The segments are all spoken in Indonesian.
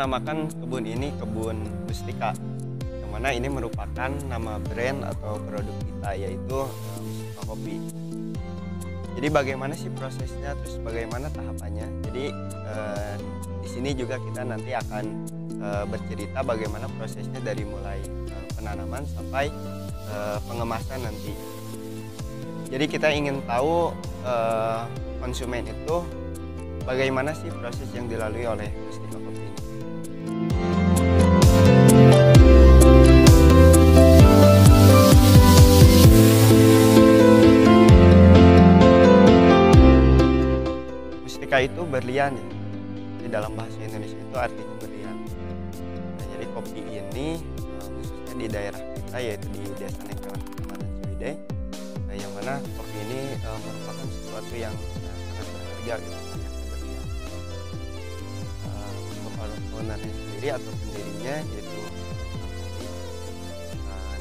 menamakan kebun ini kebun Mustika, yang mana ini merupakan nama brand atau produk kita, yaitu Mustika Kopi. Jadi bagaimana sih prosesnya, terus bagaimana tahapannya? Jadi di sini juga kita nanti akan bercerita bagaimana prosesnya dari mulai penanaman sampai pengemasan nanti. Jadi kita ingin tahu konsumen itu bagaimana sih proses yang dilalui oleh Mustika Kopi ini. Mustika itu berlian ya. Di dalam bahasa Indonesia itu artinya berlian. Nah, jadi kopi ini khususnya di daerah kita, yaitu di Desa Nengkelan, Kecamatan Ciwidey, yang mana kopi ini merupakan sesuatu yang sangat berharga gitu. Untuk ownernya sendiri atau pendirinya yaitu kopi.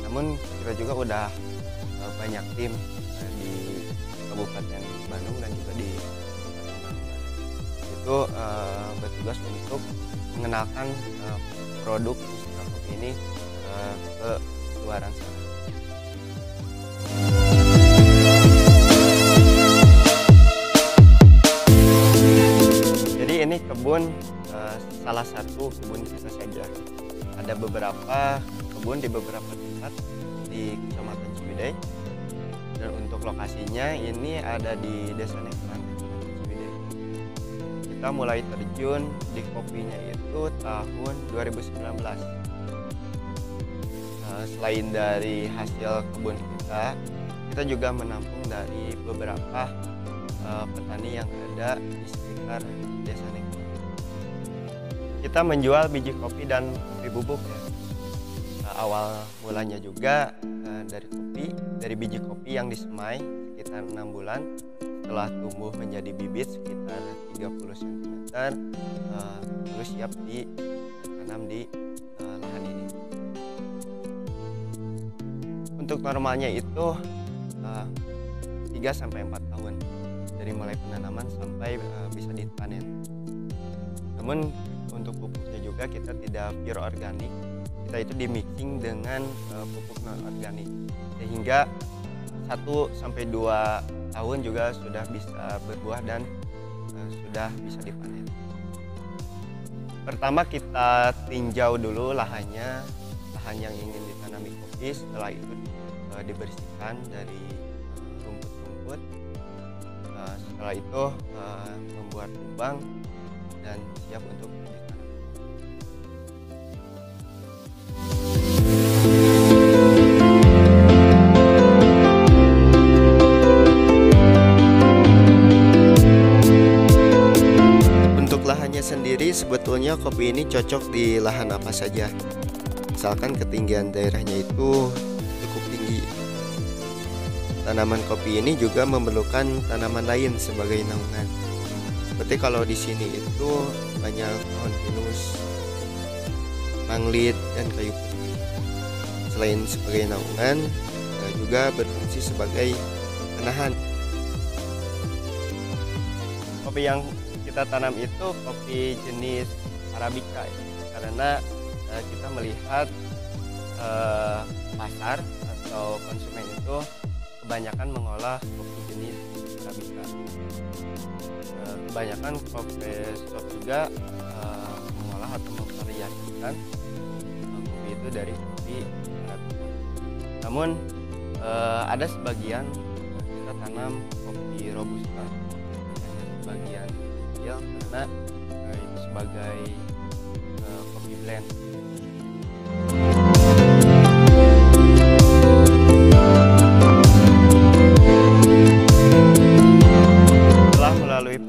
Namun kita juga udah banyak tim di Kabupaten Bandung dan juga di itu bertugas untuk mengenalkan produk Mustika Kopi ini ke luaran sana. Jadi ini kebun salah satu kebun kita saja. Ada beberapa kebun di beberapa tempat di Kecamatan Ciwidey, dan untuk lokasinya ini ada di Desa Nengkelan, Kecamatan Ciwidey. Kita mulai terjun di kopinya itu tahun 2019. Selain dari hasil kebun kita juga menampung dari beberapa petani yang ada di sekitar Desa Nengkelan. Kita menjual biji kopi dan kopi bubuk ya. Awal mulanya juga dari biji kopi yang disemai sekitar 6 bulan, setelah tumbuh menjadi bibit sekitar 30 cm, terus siap ditanam di lahan ini. Untuk normalnya itu 3-4 tahun dari mulai penanaman sampai bisa dipanen. Namun untuk pupuknya juga kita tidak pure organik, kita itu di mixing dengan pupuk non organik, sehingga 1-2 tahun juga sudah bisa berbuah dan sudah bisa dipanen. Pertama kita tinjau dulu lahan yang ingin ditanami kopi. Setelah itu dibersihkan dari rumput-rumput. Setelah itu membuat lubang dan siap untuk ditanam. Untuk lahannya sendiri sebetulnya kopi ini cocok di lahan apa saja, misalkan ketinggian daerahnya itu cukup tinggi. Tanaman kopi ini juga memerlukan tanaman lain sebagai naungan. Seperti kalau di sini itu banyak pohon pinus, manglit, dan kayu putih. Selain sebagai naungan, juga berfungsi sebagai penahan. Kopi yang kita tanam itu kopi jenis Arabica ya, karena kita melihat pasar atau konsumen itu kebanyakan mengolah kopi jenis Arabica. Kebanyakan kopi shop juga mengolah atau memvariasikan kopi itu dari kopi Arabica. Namun ada sebagian kita tanam kopi Robusta, sebagian kecil karena itu sebagai kopi blend.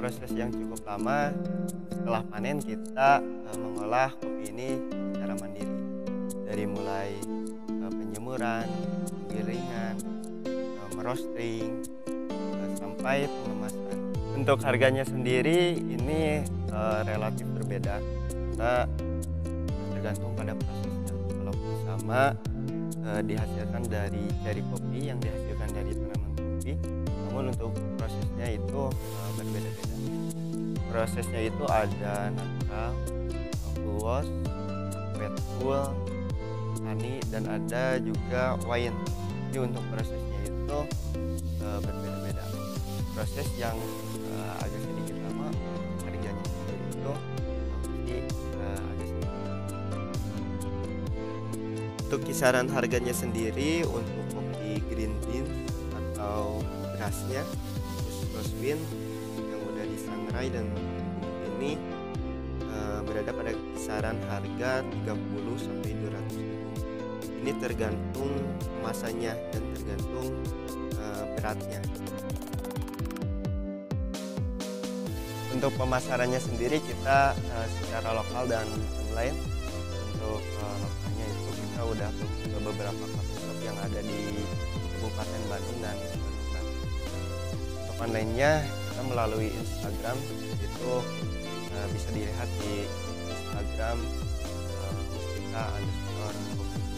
Proses yang cukup lama, setelah panen kita mengolah kopi ini secara mandiri, dari mulai penjemuran, penggilingan, merosting, sampai pengemasan. Untuk harganya sendiri ini relatif berbeda karena tergantung pada prosesnya. Kalau sama dihasilkan dari kopi yang dihasilkan dari tanaman kopi, namun untuk prosesnya itu berbeda-beda. Prosesnya itu ada natural, Tuos, Red Bull, Honey, dan ada juga wine. Jadi untuk prosesnya itu berbeda-beda. Proses yang agak sedikit lama, harganya sendiri itu pasti agak sedikit. Untuk kisaran harganya sendiri untuk kopi green bean atau berasnya roast bean yang udah disangrai dan ini berada pada kisaran harga 30 sampai 200 ribu. Ini tergantung masanya dan tergantung beratnya. Untuk pemasarannya sendiri kita secara lokal dan online. Untuk lokalnya itu kita udah ke beberapa coffee shop yang ada di Kabupaten Bandung dan Bandung. Untuk online-nya kita melalui Instagram itu bisa dilihat di Instagram mustika_coffee.